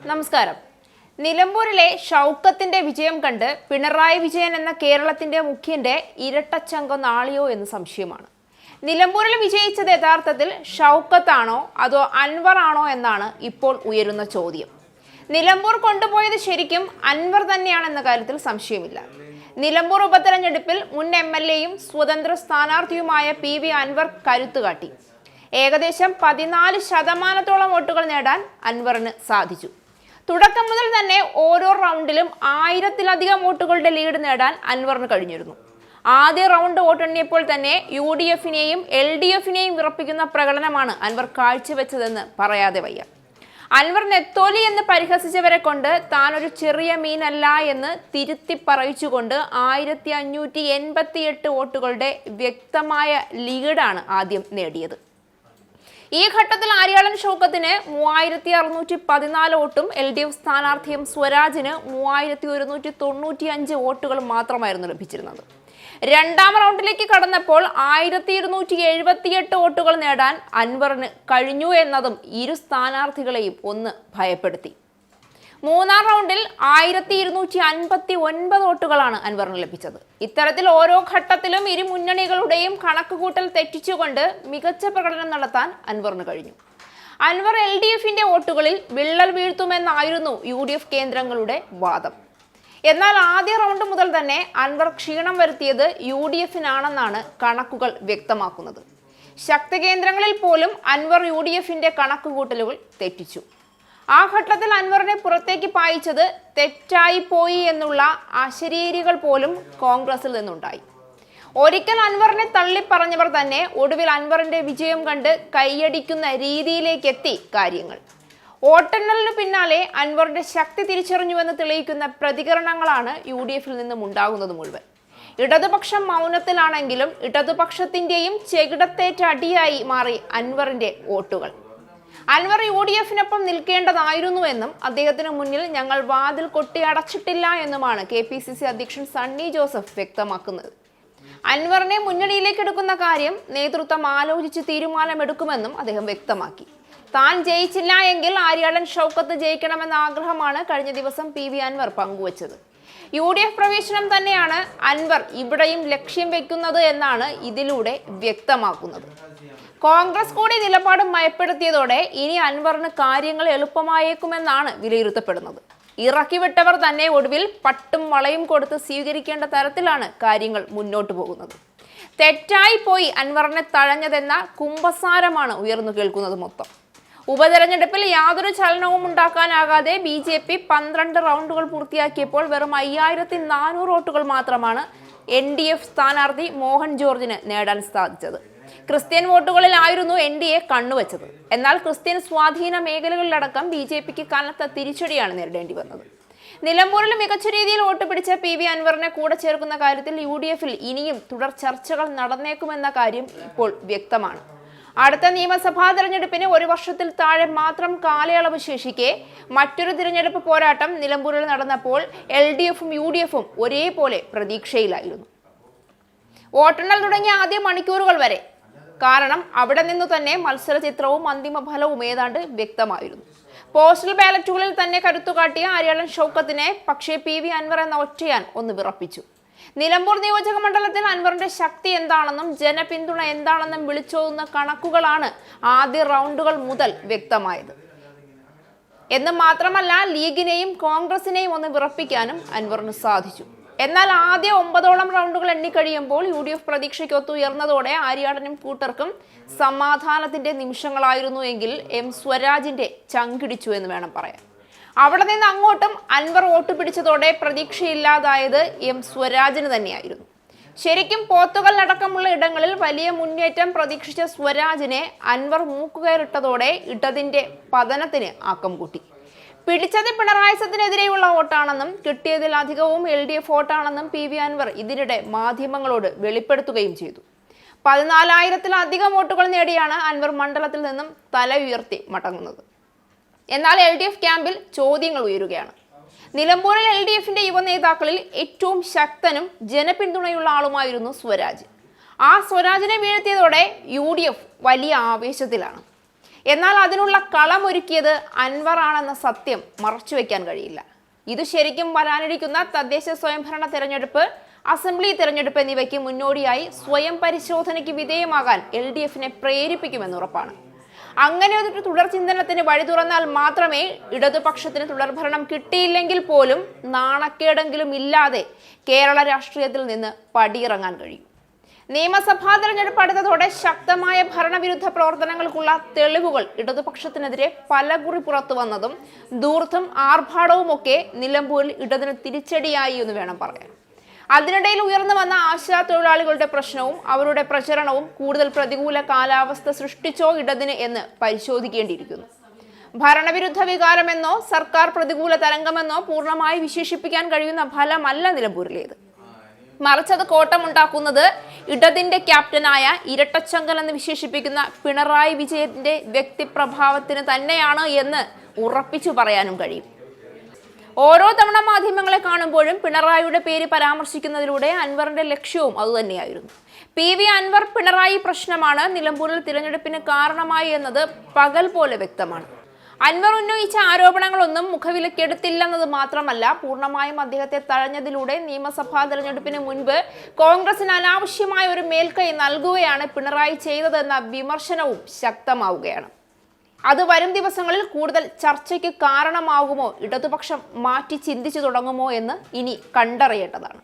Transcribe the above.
നമസ്കാരം. നിലമ്പൂരിലെ ഷൗക്കത്തിന്റെ വിജയം കണ്ട് പിണറായി വിജയൻ എന്ന കേരളത്തിന്റെ മുഖ്യന്റെ ഇരട്ടച്ചങ്കം നാളിയോ എന്ന് സംശയമാണ്. നിലമ്പൂരിൽ വിജയിച്ചത് യഥാർത്ഥത്തിൽ ഷൗക്കത്താണോ അതോ അൻവർ ആണോ എന്നാണ് ഇപ്പോൾ ഉയരുന്ന ചോദ്യം. നിലമ്പൂർ കൊണ്ടുപോയത് ശരിക്കും അൻവർ തന്നെയാണെന്ന കാര്യത്തിൽ സംശയമില്ല. നിലമ്പൂർ ഉപതെരഞ്ഞെടുപ്പിൽ മുൻ MLA-യും സ്വതന്ത്ര സ്ഥാനാർത്ഥിയുമായ PV അൻവർ കരുത്തുകാട്ടി. ഏകദേശം 14% വോട്ടുകൾ നേടാൻ അൻവറിന് സാധിച്ചു. തുടക്കം മുതൽ തന്നെ ഓരോ റൗണ്ടിലും 1000-ലധികം വോട്ടുകളുടെ ലീഡ് നേടാൻ അൻവറിന് കഴിഞ്ഞിരുന്നു. ആദ്യ റൗണ്ട് വോട്ടെണ്ണിയപ്പോൾ തന്നെ UDF-നെയും LDF-നെയും വിറപ്പിക്കുന്ന പ്രകടനമാണ് അൻവർ കാഴ്ചവെച്ചതെന്ന് പറയാതെ വയ്യ. അൻവർ നെത്തോലി എന്ന് പരിഹസിച്ചവരെ കൊണ്ട് താൻ ഒരു ചെറിയ മീനല്ല എന്ന് തിരുത്തി പറയിച്ചുകൊണ്ട് 1588 വോട്ടുകളുടെ വ്യക്തമായ ലീഡാണ് ആദ്യം നേടിയത്. ഈ ഘട്ടത്തിൽ ആര്യാടൻ ഷൗക്കത്തിന് 3614 വോട്ടും LDF സ്ഥാനാർത്ഥി സ്വരാജിന് 3195 വോട്ടുകൾ മാത്രമായിരുന്നു ലഭിച്ചിരുന്നത്. രണ്ടാം റൗണ്ടിലേക്ക് കടന്നപ്പോൾ 1278 വോട്ടുകൾ നേടാൻ അൻവറിന് കഴിഞ്ഞു എന്നതും ഇരു സ്ഥാനാർത്ഥികളെയും ഒന്ന് ഭയപ്പെടുത്തി. മൂന്നാം റൗണ്ടിൽ 1259 വോട്ടുകളാണ് അൻവറിന് ലഭിച്ചത്. ഇത്തരത്തിൽ ഓരോ ഘട്ടത്തിലും ഇരു മുന്നണികളുടെയും കണക്കുകൂട്ടൽ തെറ്റിച്ചുകൊണ്ട് മികച്ച പ്രകടനം നടത്താൻ അൻവറിന് കഴിഞ്ഞു. അൻവർ LDF-ന്റെ വോട്ടുകളിൽ വിള്ളൽ വീഴ്ത്തുമെന്നായിരുന്നു UDF കേന്ദ്രങ്ങളുടെ വാദം. എന്നാൽ ആദ്യ റൗണ്ട് മുതൽ തന്നെ അൻവർ ക്ഷീണം വരുത്തിയത് UDF-നാണെന്നാണ് കണക്കുകൾ വ്യക്തമാക്കുന്നത്. ശക്തി കേന്ദ്രങ്ങളിൽ പോലും അൻവർ UDF-ന്റെ കണക്കുകൂട്ടലുകൾ തെറ്റിച്ചു. ആ ഘട്ടത്തിൽ അൻവറിനെ പുറത്തേക്ക് പായിച്ചത് തെറ്റായി പോയി എന്നുള്ള അശരീരികൾ പോലും കോൺഗ്രസിൽ നിന്നുണ്ടായി. ഒരിക്കൽ അൻവറിനെ തള്ളിപ്പറഞ്ഞവർ തന്നെ ഒടുവിൽ അൻവറിന്റെ വിജയം കണ്ട് കൈയടിക്കുന്ന രീതിയിലേക്ക് എത്തി കാര്യങ്ങൾ. വോട്ടെണ്ണലിനു പിന്നാലെ അൻവറിന്റെ ശക്തി തിരിച്ചറിഞ്ഞുവെന്ന് തെളിയിക്കുന്ന പ്രതികരണങ്ങളാണ് UDF-ൽ നിന്നും ഉണ്ടാകുന്നത് മുഴുവൻ. ഇടതുപക്ഷം മൗനത്തിലാണെങ്കിലും ഇടതുപക്ഷത്തിന്റെയും ചെകിടത്തേറ്റ അടിയായി മാറി അൻവറിന്റെ വോട്ടുകൾ. അൻവർ UDF-നൊപ്പം നിൽക്കേണ്ടതായിരുന്നുവെന്നും അദ്ദേഹത്തിന് മുന്നിൽ ഞങ്ങൾ വാതിൽ കൊട്ടി അടച്ചിട്ടില്ല എന്നുമാണ് KPCC അധ്യക്ഷൻ സണ്ണി ജോസഫ് വ്യക്തമാക്കുന്നത്. അൻവറിനെ മുന്നണിയിലേക്ക് എടുക്കുന്ന കാര്യം നേതൃത്വം ആലോചിച്ച് തീരുമാനമെടുക്കുമെന്നും അദ്ദേഹം വ്യക്തമാക്കി. താൻ ജയിച്ചില്ല എങ്കിൽ ആര്യാടൻ ഷൗക്കത്ത് ജയിക്കണമെന്ന ആഗ്രഹമാണ് കഴിഞ്ഞ ദിവസം PV അൻവർ പങ്കുവച്ചത്. UDF പ്രവേശനം തന്നെയാണ് അൻവർ ഇവിടെയും ലക്ഷ്യം വെക്കുന്നത് എന്നാണ് ഇതിലൂടെ വ്യക്തമാക്കുന്നത്. കോൺഗ്രസ് കൂടി നിലപാട് മയപ്പെടുത്തിയതോടെ ഇനി അൻവറിന് കാര്യങ്ങൾ എളുപ്പമായേക്കുമെന്നാണ് വിലയിരുത്തപ്പെടുന്നത്. ഇറക്കിവിട്ടവർ തന്നെ ഒടുവിൽ പട്ടും വളയും കൊടുത്ത് സ്വീകരിക്കേണ്ട തരത്തിലാണ് കാര്യങ്ങൾ മുന്നോട്ട് പോകുന്നത്. തെറ്റായി പോയി അൻവറിനെ തഴഞ്ഞതെന്ന കുമ്പസാരമാണ് ഉയർന്നു കേൾക്കുന്നത് മൊത്തം. ഉപതെരഞ്ഞെടുപ്പിൽ യാതൊരു ചലനവും ഉണ്ടാക്കാനാകാതെ BJP 12 റൗണ്ടുകൾ പൂർത്തിയാക്കിയപ്പോൾ വെറും 5400 വോട്ടുകൾ മാത്രമാണ് NDF സ്ഥാനാർത്ഥി മോഹൻ ജോർജിന് നേടാൻ സാധിച്ചത്. ക്രിസ്ത്യൻ വോട്ടുകളിലായിരുന്നു NDA കണ്ണുവച്ചത്. എന്നാൽ ക്രിസ്ത്യൻ സ്വാധീന മേഖലകളിലടക്കം BJPക്ക് കനത്ത തിരിച്ചടിയാണ് നേരിടേണ്ടി വന്നത്. നിലമ്പൂരിൽ മികച്ച രീതിയിൽ വോട്ട് പിടിച്ച PV അൻവറിനെ കൂടെ ചേർക്കുന്ന കാര്യത്തിൽ UDF-ൽ ഇനിയും തുടർ ചർച്ചകൾ നടന്നേക്കുമെന്ന കാര്യം ഇപ്പോൾ വ്യക്തമാണ്. അടുത്ത നിയമസഭാ തെരഞ്ഞെടുപ്പിന് 1 വർഷത്തിൽ താഴെ മാത്രം കാലയളവ് ശേഷിക്കെ മറ്റൊരു തിരഞ്ഞെടുപ്പ് പോരാട്ടം നിലമ്പൂരിൽ നടന്നപ്പോൾ LDF-ഉം UDF-ഉം ഒരേപോലെ പ്രതീക്ഷയിലായിരുന്നു. വോട്ടെണ്ണൽ തുടങ്ങിയ ആദ്യ മണിക്കൂറുകൾ വരെ. കാരണം അവിടെ നിന്നു തന്നെ മത്സര ചിത്രവും അന്തിമ ഫലവും ഏതാണ്ട് വ്യക്തമായിരുന്നു. പോസ്റ്റൽ ബാലറ്റുകളിൽ തന്നെ കരുത്തുകാട്ടിയ ആര്യാടൻ ഷൗക്കത്തിനെ പക്ഷേ PV അൻവർ എന്ന ഒറ്റയാൻ ഒന്ന് വിറപ്പിച്ചു. നിലമ്പൂർ നിയോജക മണ്ഡലത്തിൽ അൻവറിന്റെ ശക്തി എന്താണെന്നും ജനപിന്തുണ എന്താണെന്നും വിളിച്ചോതുന്ന കണക്കുകളാണ് ആദ്യ റൗണ്ടുകൾ മുതൽ വ്യക്തമായത്. എന്ന് മാത്രമല്ല ലീഗിനെയും കോൺഗ്രസിനെയും ഒന്ന് വിറപ്പിക്കാനും അൻവറിന് സാധിച്ചു. എന്നാൽ ആദ്യ 9ഓളം റൗണ്ടുകൾ എണ്ണിക്കഴിയുമ്പോൾ UDF പ്രതീക്ഷയ്ക്കൊത്തുയർന്നതോടെ ആര്യാടനും കൂട്ടർക്കും സമാധാനത്തിന്റെ നിമിഷങ്ങളായിരുന്നു എങ്കിൽ സ്വരാജിന്റെ ചങ്കിടിച്ചു എന്ന് വേണം പറയാൻ. അവിടെ നിന്ന് അങ്ങോട്ടും അൻവർ വോട്ട് പിടിച്ചതോടെ പ്രതീക്ഷയില്ലാതായത് സ്വരാജിന് തന്നെയായിരുന്നു. ശരിക്കും പോത്തുകലടക്കമുള്ള ഇടങ്ങളിൽ വലിയ മുന്നേറ്റം പ്രതീക്ഷിച്ച സ്വരാജിനെ അൻവർ മൂക്കുകയറിട്ടതോടെ ഇടതിന്റെ പതനത്തിന് ആക്കം കൂട്ടി. പിടിച്ചത് പിണറായി സത്തിനെതിരെയുള്ള വോട്ടാണെന്നും കിട്ടിയതിൽ അധികവും LDF വോട്ടാണെന്നും PV അൻവർ ഇതിനിടെ മാധ്യമങ്ങളോട് വെളിപ്പെടുത്തുകയും ചെയ്തു. 14,000-ലധികം വോട്ടുകൾ നേടിയാണ് അൻവർ മണ്ഡലത്തിൽ നിന്നും തല ഉയർത്തി മടങ്ങുന്നത്. എന്നാൽ LDF ക്യാമ്പിൽ ചോദ്യങ്ങൾ ഉയരുകയാണ്. നിലമ്പൂരിൽ LDF-ന്റെ യുവ നേതാക്കളിൽ ഏറ്റവും ശക്തനും ജനപിന്തുണയുള്ള ആളുമായിരുന്നു സ്വരാജ്. ആ സ്വരാജിനെ വീഴ്ത്തിയതോടെ UDF വലിയ ആവേശത്തിലാണ്. എന്നാൽ അതിനുള്ള കളമൊരുക്കിയത് അൻവർ ആണെന്ന സത്യം മറച്ചുവെക്കാൻ കഴിയില്ല. ഇത് ശരിക്കും വരാനിരിക്കുന്ന തദ്ദേശ സ്വയംഭരണ തെരഞ്ഞെടുപ്പ്, അസംബ്ലി തെരഞ്ഞെടുപ്പ് എന്നിവയ്ക്ക് മുന്നോടിയായി സ്വയം പരിശോധനയ്ക്ക് വിധേയമാകാൻ LDFനെ പ്രേരിപ്പിക്കുമെന്ന് ഉറപ്പാണ്. അങ്ങനെ ഒരു തുടർ ചിന്തനത്തിന് വഴി തുറന്നാൽ മാത്രമേ ഇടതുപക്ഷത്തിന് തുടർഭരണം കിട്ടിയില്ലെങ്കിൽ പോലും നാണക്കേടെങ്കിലും ഇല്ലാതെ കേരള രാഷ്ട്രീയത്തിൽ നിന്ന് പടിയിറങ്ങാൻ കഴിയും. നിയമസഭാ തെരഞ്ഞെടുപ്പ് അടുത്തതോടെ ശക്തമായ ഭരണവിരുദ്ധ പ്രവർത്തനങ്ങൾക്കുള്ള തെളിവുകൾ ഇടതുപക്ഷത്തിനെതിരെ പലകുറി പുറത്തു വന്നതും ധൂർത്തും ആർഭാടവുമൊക്കെ നിലമ്പൂരിൽ ഇടതിന് തിരിച്ചടിയായി എന്ന് വേണം പറയാൻ. അതിനിടയിൽ ഉയർന്നു വന്ന ആശാ തൊഴിലാളികളുടെ പ്രശ്നവും അവരുടെ പ്രചരണവും കൂടുതൽ പ്രതികൂല കാലാവസ്ഥ സൃഷ്ടിച്ചോ ഇടതിന് എന്ന് പരിശോധിക്കേണ്ടിയിരിക്കുന്നു. ഭരണവിരുദ്ധ വികാരമെന്നോ സർക്കാർ പ്രതികൂല തരംഗമെന്നോ പൂർണ്ണമായി വിശേഷിപ്പിക്കാൻ കഴിയുന്ന ഫലമല്ല നിലമ്പൂരിലേത്. മറിച്ചത് കോട്ടമുണ്ടാക്കുന്നത് ഇടതിന്റെ ക്യാപ്റ്റനായ ഇരട്ടച്ചങ്കൽ എന്ന് വിശേഷിപ്പിക്കുന്ന പിണറായി വിജയന്റെ വ്യക്തിപ്രഭാവത്തിന് തന്നെയാണ് എന്ന് ഉറപ്പിച്ചു പറയാനും കഴിയും. ഓരോ തവണ മാധ്യമങ്ങളെ കാണുമ്പോഴും പിണറായിയുടെ പേര് പരാമർശിക്കുന്നതിലൂടെ അൻവറിന്റെ ലക്ഷ്യവും അതുതന്നെയായിരുന്നു. PV അൻവർ പിണറായി പ്രശ്നമാണ് നിലമ്പൂരിൽ തിരഞ്ഞെടുപ്പിന് കാരണമായി എന്നത് പകൽ പോലെ വ്യക്തമാണ്. അൻവർ ഉന്നയിച്ച ആരോപണങ്ങളൊന്നും മുഖവിലക്കെടുത്തില്ലെന്നത് മാത്രമല്ല, പൂർണ്ണമായും അദ്ദേഹത്തെ തഴഞ്ഞതിലൂടെ നിയമസഭാ തെരഞ്ഞെടുപ്പിന് മുൻപ് കോൺഗ്രസിന് അനാവശ്യമായ ഒരു മേൽക്കൈ നൽകുകയാണ് പിണറായി ചെയ്തതെന്ന വിമർശനവും ശക്തമാവുകയാണ്. അത് വരും ദിവസങ്ങളിൽ കൂടുതൽ ചർച്ചയ്ക്ക് കാരണമാകുമോ, ഇടതുപക്ഷം മാറ്റി ചിന്തിച്ചു തുടങ്ങുമോ എന്ന് ഇനി കണ്ടറിയേണ്ടതാണ്.